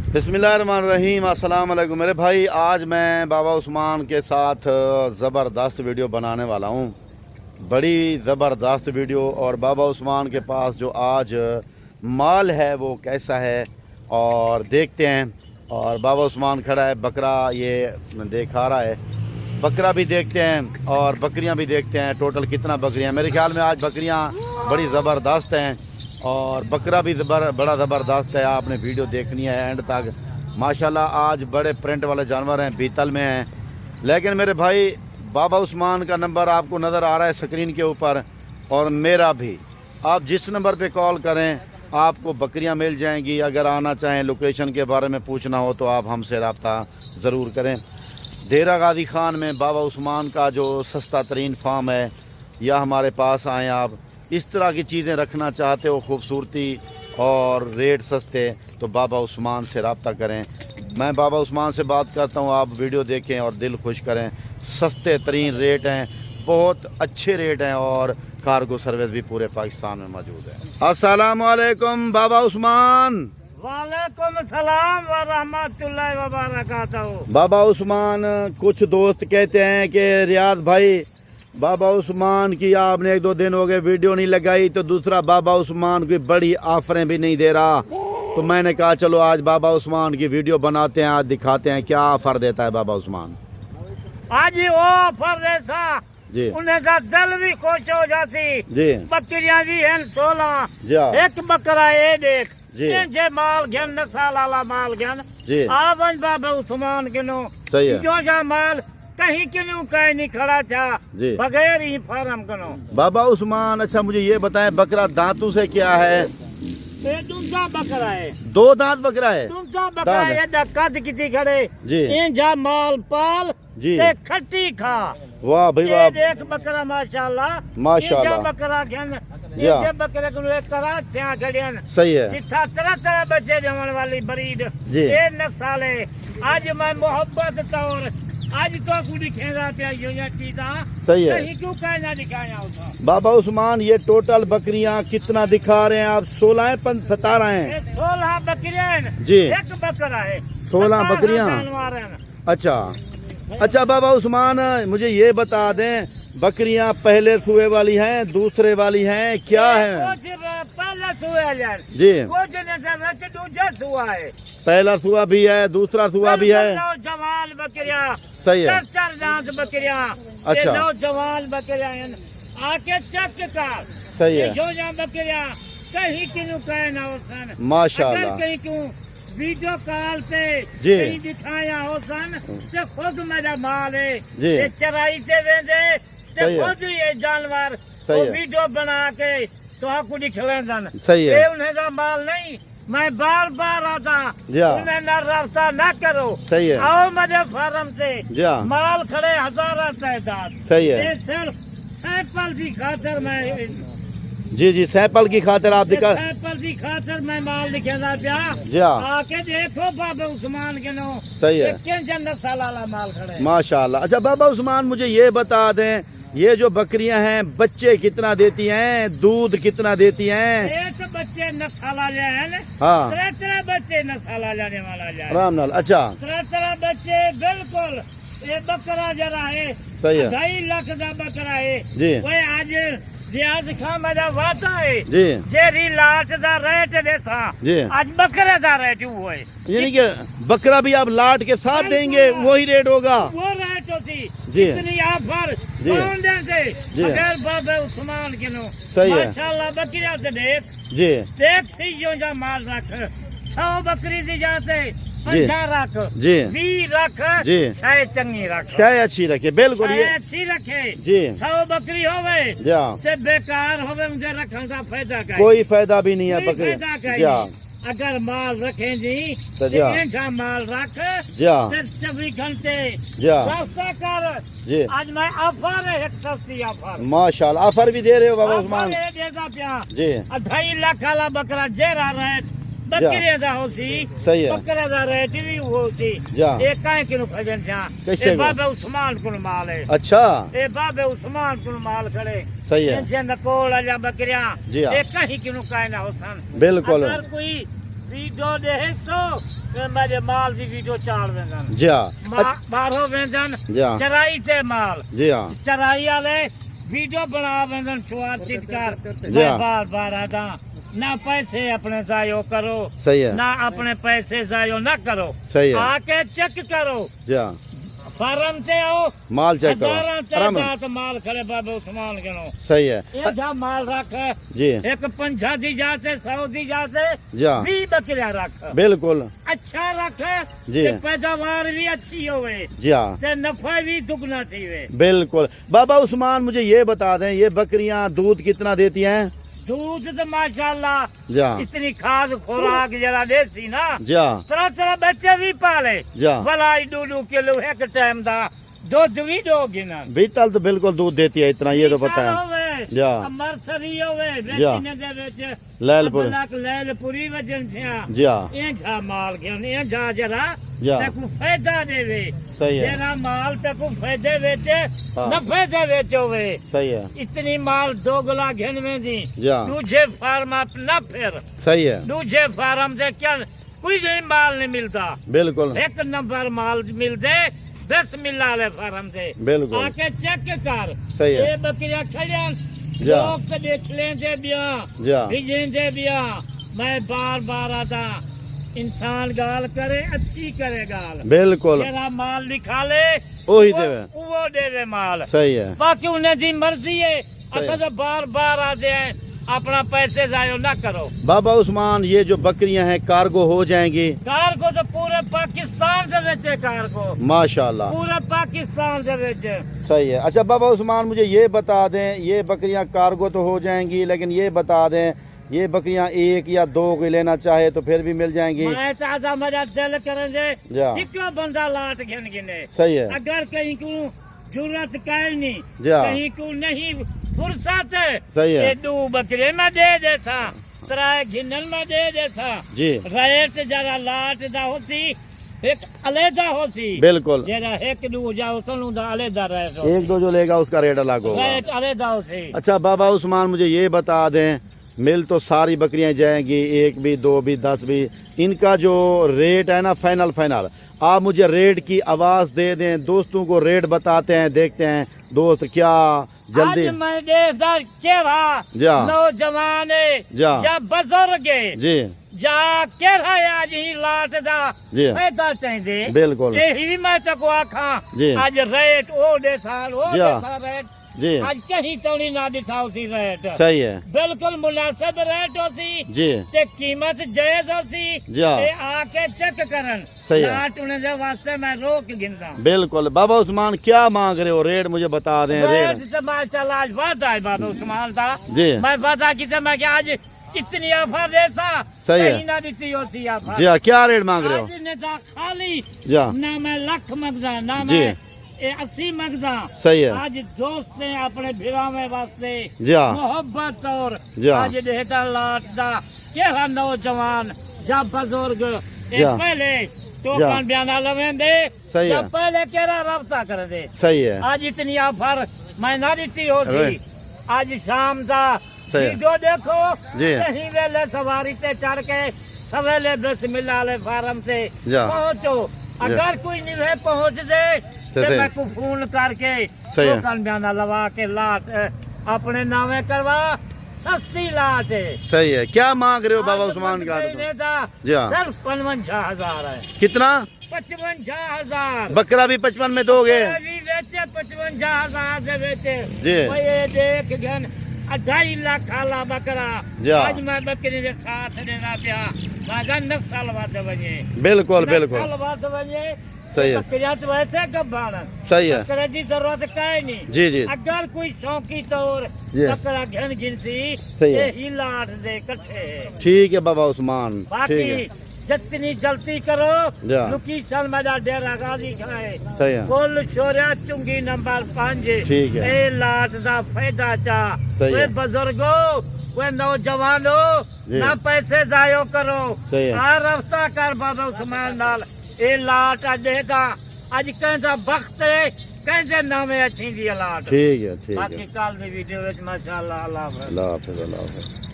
बिस्मिल्लाहिर्रहमानिर्रहीम। अस्सलाम वालेकुम मेरे भाई। आज मैं बाबा उस्मान के साथ ज़बरदस्त वीडियो बनाने वाला हूँ, बड़ी ज़बरदस्त वीडियो। और बाबा उस्मान के पास जो आज माल है वो कैसा है और देखते हैं। और बाबा उस्मान खड़ा है, बकरा ये दिखा रहा है, बकरा भी देखते हैं और बकरियां भी देखते हैं। टोटल कितना बकरियां, मेरे ख्याल में आज बकरियां बड़ी ज़बरदस्त हैं और बकरा भी बड़ा ज़बरदस्त है। आपने वीडियो देखनी है एंड तक। माशाल्लाह आज बड़े प्रिंट वाले जानवर हैं, बीतल में हैं। लेकिन मेरे भाई बाबा उस्मान का नंबर आपको नज़र आ रहा है स्क्रीन के ऊपर, और मेरा भी। आप जिस नंबर पे कॉल करें आपको बकरियां मिल जाएंगी। अगर आना चाहें, लोकेशन के बारे में पूछना हो तो आप हमसे रब्ता ज़रूर करें। डेरा गाजी खान में बाबा उस्मान का जो सस्ता तरीन फार्म है, या हमारे पास आएँ आप। इस तरह की चीज़ें रखना चाहते हो, खूबसूरती और रेट सस्ते, तो बाबा उस्मान से रब्ता करें। मैं बाबा उस्मान से बात करता हूँ, आप वीडियो देखें और दिल खुश करें। सस्ते तरीन रेट हैं, बहुत अच्छे रेट हैं और कार्गो सर्विस भी पूरे पाकिस्तान में मौजूद है। अस्सलाम वालेकुम बाबा उस्मान। वालेकुम सलाम व रहमतुल्लाहि व बरकातहू। बाबा उस्मान, कुछ दोस्त कहते हैं कि रियाज भाई बाबा उस्मान की आपने एक दो दिन हो गए वीडियो नहीं लगाई, तो दूसरा बाबा उस्मान की बड़ी ऑफरें भी नहीं दे रहा। तो मैंने कहा चलो आज बाबा उस्मान की वीडियो बनाते हैं, आज दिखाते हैं क्या ऑफर देता है बाबा उस्मान। आज वो ऑफर देता जी, उन्हें का दिल भी खुश हो जाती जी बकरियां भी हैं 16। जी एक बकरा ये देख जी जे माल घन नसाल वाला माल घन जी, आवन बाबा उस्मान के नो सही है जो जा माल कहीं क्यों कहीं नहीं खड़ा था जी बगैर ही फार्म करो बाबा उस्मान। अच्छा मुझे ये बताएं, बकरा दांतों से क्या है? ये दूसरा बकरा है, दो दांत बकरा है। दूसरा बकरा है। कद कितनी खड़े जी इन जा माल पाल जी, ते खट्टी खा। वाह भाई ये वाह, देख बकरा माशाल्लाह माशाल्लाह। ये बकरा घन या। ये बकरे को एक करा त्या खड़ियन सही है जिथा तरह तरह बच्चे जमन वाली ब्रीड जी। ये नस्ल है। आज मैं मोहब्बत तौर आज तो कुछ खेला पे यो या चीजा सही है। कहीं क्यों कहीं ना दिखाया होता। बाबा उस्मान ये टोटल बकरियां कितना दिखा रहे हैं आप? 16 हैं 17 हैं? ये 16 बकरियां जी, एक बकरा है। 16 बकरियां। जानवर हैं। अच्छा अच्छा बाबा उस्मान, मुझे ये बता दें, बकरियां पहले सुए वाली हैं, दूसरे वाली हैं, क्या है? पहला सुआ यार जी, कुछ नजर दूसरा सुआ है। पहला सुआ भी है, दूसरा सुआ भी है। जवान बकरियां सही है। 4 दांत बकरियां। अच्छा। जवान बकरियां आके चेक कर। सही है, जो जा बकरियां कहीं क्यों कहे ना होसन माशाल्लाह। कहीं क्यों वीडियो कॉल पे जी। कहीं दिखाया होसन ते खुद मेरा माल है जी। ये चराई से वेंदे ते सही है। खुद ये जानवर सही वो है। वीडियो बना के तो आपको दिखलेंदन। सही है। ये उन्हें का माल नहीं, मैं बार बार आता जी हाँ। उन्हें ना रास्ता ना करो। सही है। आओ मेरे फार्म से जी हाँ। माल खड़े हजारों तादाद। सही है। ये सिर्फ सैंपल की खातर मैं जी जी, सैंपल की खातिर आप दिखा। सैंपल की खातर मैं माल लिखेगा प्या। जी हाँ। आके देखो बाबा उस्मान के नो सही है। जन्नत सालाला माल खड़े माशाल्लाह। अच्छा बाबा उस्मान, मुझे ये बता दें, ये जो बकरियां हैं बच्चे कितना देती हैं, दूध कितना देती हैं? एक बच्चे नसाला जाए हाँ, तरह बच्चे नसाला जाने वाला जाए आराम नाल। अच्छा तरह बच्चे बिल्कुल। ये बकरा जरा है सही है 2.5 लाख का बकरा है जी वो आज रियाज खान मेरा वादा है जी जेरी लाट दा रेट देता जी। आज बकरे दा रेट हुआ है। यानी कि बकरा भी आप लाट के साथ देंगे, वही रेट होगा? वो रेट होती जी। इतनी ऑफर जी। कौन देते जी। बगैर बाबा उस्मान के नो। सही है। माशाल्लाह बकरियां से जी देख सी जो जा माल रख 100 बकरी दी जाते 50 रख जी 20 रख जी, चाहे चंगी रख शायद अच्छी रखे, बिल्कुल ये अच्छी रखे। जी 100 बकरी होवे जी हाँ। ते बेकार होवे मुझे रखने का फायदा का कोई फायदा भी नहीं है कोई बकरी। फायदा का जी हाँ अगर माल रखें जी तो जी हाँ। ऐसा माल रख जी हाँ 24 घंटे जी हाँ रास्ता कर। जी, आज मैं ऑफर है एक सस्ती ऑफर माशाल्लाह। ऑफर भी दे रहे हो बाबा उस्मान? देगा प्या जी 2.5 लाख वाला बकरा जेरा रेट बकरे दा होती सही है। बकरे दा रेट भी होती जी हाँ। ये काहे किलो खजन जा कैसे ये बाबा उस्मान को माल है। अच्छा ये बाबा उस्मान को माल खड़े सही है इनसे नकोल या बकरियां जी हाँ। ये कहीं किलो काहे ना होसन। बिल्कुल। अगर कोई वीडियो दे तो ਤੇ ਮੇਰੇ ਮਾਲ ਦੀ ਵੀਡੀਓ ਚਾਲ ਵੇਂਦਨ جی ہاں ਬਾਹਰੋਂ ਵੇਂਦਨ جی ہاں ਚਰਾਈ ਤੇ ਮਾਲ جی ہاں ਚਰਾਈ ਵਾਲੇ ਵੀਡੀਓ ਬਣਾ ਵੇਂਦਨ ਛੁਆ ਚਿਤਕਾਰ جی ہاں ਬਾਰ ਬਾਰ ਆਦਾ ਨਾ ਪੈਸੇ ਆਪਣੇ ਜ਼ਾਇਓ ਕਰੋ صحیح ہے ਨਾ ਆਪਣੇ ਪੈਸੇ ਜ਼ਾਇਓ ਨਾ ਕਰੋ صحیح ہے ਆ ਕੇ ਚੈੱਕ ਕਰੋ جی ہاں فارم سے آؤ مال چیک کرو ہزاراں آرام سے۔ تعداد مال کھڑے بابا عثمان گنو صحیح ہے یہ جا مال رکھ جی ایک 50 دی جاتے 100 دی جاتے جی ہاں 20 بکریاں رکھ بالکل اچھا رکھ جی تے پیداوار بھی اچھی ہوئے جی ہاں تے نفع بھی دگنا تھیوے بالکل بابا عثمان مجھے یہ بتا دیں یہ بکریاں دودھ کتنا دیتی ہیں دودھ تو ماشاءاللہ جی ہاں اتنی کھاد خوراک جڑا دیسی نا جی ہاں طرح طرح بچے بھی پالے جی ہاں بلائی 2 کلو ایک ٹائم دا دودھ بھی دو گنا بیتل تو بالکل دودھ دیتی ہے اتنا یہ تو پتہ ہے جی ہاں مرسری ہوئے جی ہاں بیچنے دے وچ لیل پور بلاک لیل پوری وجن تھیا جی ہاں این جا مال گن این جا جرا جی ہاں تے کو فائدہ دے وے صحیح ہے جرا مال تے کو فائدے وچ ہاں نفع دے وچ ہوے صحیح ہے اتنی مال دوگلا گھن میں دی جی ہاں دوجے فارم اپ نہ پھر صحیح ہے دوجے فارم دے کیا کوئی نہیں مال نہیں ملتا بالکل ایک نمبر مال مل دے بسم اللہ علیہ فارم دے بالکل آ کے چیک کر صحیح ہے یہ بکریاں کھڑیاں جی ہاں لوگ دیکھ لیں دے بیا جی ہاں بھیجیں دے بیا میں بار بار آتا انسان گال کرے اچھی کرے گال بالکل جرا مال لکھا لے وہی دے وے وہ دے دے مال صحیح ہے باقی انہیں دی مرضی ہے اصل تو بار بار آتے ہیں اپنا پیسے ضائع نہ کرو بابا عثمان یہ جو بکریاں ہیں کارگو ہو جائیں گی کار کو تو پورے پاکستان دے وچ کار کو ماشاءاللہ پورے پاکستان دے وچ صحیح ہے اچھا بابا عثمان مجھے یہ بتا دیں یہ بکریاں کارگو تو ہو جائیں گی لیکن یہ بتا دیں یہ بکریاں 1 یا 2 کی لینا چاہے تو پھر بھی مل جائیں گی میں تازہ میرا دل کریں گے جا ایک بندہ لاٹ گھن گنے صحیح ہے اگر کہیں کو ضرورت کہیں نہیں جا کہیں کو نہیں فرصت صحیح ہے یہ 2 بکرے میں دے دیتا 3 گھنن میں دے دیتا جی ریٹ جرا لاٹ دا ہوتی ایک علیحدہ ہوتی بالکل جرا ایک 2 جاؤ سنوں دا علیحدہ ریٹ 1-2 جو لے گا اس کا ریٹ الگ ہوگا ریٹ علیحدہ ہوتی اچھا بابا عثمان مجھے یہ بتا دیں مل تو ساری بکریاں جائیں گی 1 بھی 2 بھی 10 بھی ان کا جو ریٹ ہے نا فائنل آپ مجھے ریٹ کی آواز دے دیں دوستوں کو ریٹ بتاتے ہیں دیکھتے ہیں دوست کیا جلدی آج میں دیکھتا چہرہ جا نوجوان جا یا بزرگ جی جا کہہ آج ہی لاٹ دا جی فائدہ چاہیے بالکل یہی میں تکو آکھاں جی آج ریٹ او دے سال او جی دے سال ریٹ جی آج کہیں تو نہیں نہ دکھا اسی ریٹ صحیح ہے بالکل مناسب ریٹ ہوتی جی تے قیمت جائز ہوتی جی ہاں تے آ کے چیک کرن صحیح ہے لاٹ انہیں دے واسطے میں روک گندا بالکل بابا عثمان کیا مانگ رہے ہو ریٹ مجھے بتا دیں ریٹ ریٹ سے ماشاءاللہ آج وعدہ ہے بابا عثمان دا جی میں وعدہ کیتے میں کہ آج اتنی آفر دیتا صحیح ہے کہیں نہ دیتی ہوتی آفر جی ہاں کیا ریٹ مانگ رہے ہو آج نے دا خالی جی ہاں نہ میں لکھ مگدا نہ جی میں 80 مگدا صحیح ہے آج دوست نے اپنے بھراویں واسطے جی ہاں محبت اور جی ہاں آج دیتا لاٹ دا کہا نوجوان جب بزرگ جی ہاں پہلے جی ٹوکن ہاں بیانہ لویں دے صحیح ہے جب پہلے کہہ رابطہ کر دے صحیح ہے آج اتنی آفر میں نہ دیتی ہوتی Right. آج شام دا صحیح ہے ویڈیو دیکھو جی کہیں ویلے سواری تے چڑھ کے سویلے بسم اللہ علیہ فارم سے جی پہنچو اگر کوئی نہیں ہے پہنچ دے تو تو میں کو فون کر کے صحیح ہے ٹوکن بیانہ لوا کے لاٹ اپنے نامے کروا سستی لاٹ ہے صحیح ہے کیا مانگ رہے ہو بابا عثمان کا جی ہاں صرف 55,000 ہے کتنا 55,000 بکرا بھی 55 میں دو گے 55,000 دے بیچے جی یہ دیکھ گن 2.5 لاکھ آلا بکرا جی ہاں آج میں بکری دے ساتھ دینا پیا مگر نسل ود ونجے بالکل بالکل نسل ود ونجے صحیح ہے بکریاں تو ویسے گبان صحیح ہے بکرے دی ضرورت کہیں نہیں جی جی اگر کوئی شوقی طور جی بکرا گھن گنسی صحیح ہے یہی لاٹ دے کٹھے ٹھیک ہے بابا عثمان ٹھیک باقی ہے جتنی جلدی کرو جی ہاں لوکیشن میرا ڈیرا غازی کھائے صحیح ہے کل شوریا چنگی نمبر 5 ٹھیک ہے اے لاٹ دا فائدہ چا صحیح ہے وہ بزرگو وہ نوجوانو جی نہ پیسے ضائع کرو صحیح ہے آ رفتہ کر بابا عثمان نال اے لاٹ دے گا اج کہندا وقت ہے کہندے نامے اچھی دی لاٹ ٹھیک ہے ٹھیک ہے باقی کال دی ویڈیو وچ ماشاءاللہ اللہ حافظ اللہ حافظ اللہ حافظ